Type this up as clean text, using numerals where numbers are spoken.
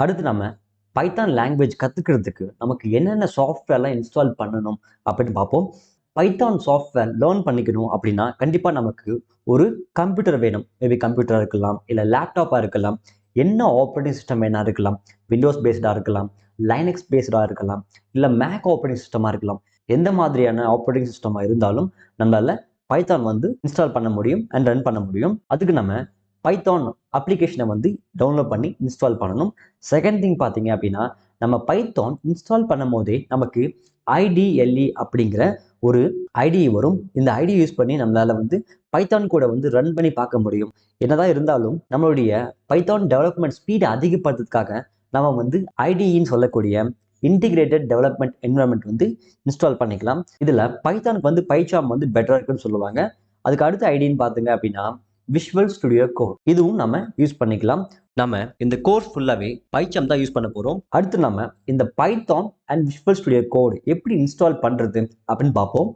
அடுத்து நம்ம Python language கற்றுக்கிறதுக்கு நமக்கு என்னென்ன சாஃப்ட்வேர்லாம் இன்ஸ்டால் பண்ணணும் அப்படின்னு பார்ப்போம். பைத்தான் சாஃப்ட்வேர் லேர்ன் பண்ணிக்கணும் அப்படின்னா கண்டிப்பாக நமக்கு ஒரு கம்ப்யூட்டர் வேணும். மேபி கம்ப்யூட்டராக இருக்கலாம், இல்லை லேப்டாப்பாக இருக்கலாம், என்ன ஆப்ரேட்டிங் சிஸ்டம் வேணா இருக்கலாம், விண்டோஸ் பேஸ்டாக இருக்கலாம், லைனக்ஸ் பேஸ்டாக இருக்கலாம், இல்லை மேக் ஆப்ரேட்டிங் சிஸ்டமாக இருக்கலாம். எந்த மாதிரியான ஆப்ரேட்டிங் சிஸ்டமாக இருந்தாலும் நம்மளால பைத்தான் இன்ஸ்டால் பண்ண முடியும் அண்ட் ரன் பண்ண முடியும். அதுக்கு நம்ம பைத்தான் அப்ளிகேஷனை டவுன்லோட் பண்ணி இன்ஸ்டால் பண்ணணும். செகண்ட் திங் பார்த்தீங்க அப்படின்னா, நம்ம பைத்தான் இன்ஸ்டால் பண்ணும் போதே நமக்கு ஐடிஎல்இ அப்படிங்கிற ஒரு ஐடி வரும். இந்த ஐடி யூஸ் பண்ணி நம்மளால பைத்தான் கூட ரன் பண்ணி பார்க்க முடியும். என்னதான் இருந்தாலும் நம்மளுடைய பைத்தான் டெவலப்மெண்ட் ஸ்பீடை அதிகப்படுத்துறதுக்காக நம்ம ஐடின்னு சொல்லக்கூடிய இன்டிகிரேட்டட் டெவலப்மெண்ட் என்விரான்மெண்ட் இன்ஸ்டால் பண்ணிக்கலாம். இதுல பைத்தானுக்கு பைசாம் பெட்டரா இருக்குன்னு சொல்லுவாங்க. அதுக்கு அடுத்த ஐடின்னு பார்த்தீங்க அப்படின்னா விஷுவல் ஸ்டுடியோ கோட், இதுவும் நம்ம யூஸ் பண்ணிக்கலாம். நம்ம இந்த கோர்ஸ் ஃபுல்லாவே பைசாம் தான் யூஸ் பண்ண போறோம். அடுத்து நம்ம இந்த Python and visual studio code எப்படி இன்ஸ்டால் பண்றது அப்படின்னு பார்ப்போம்.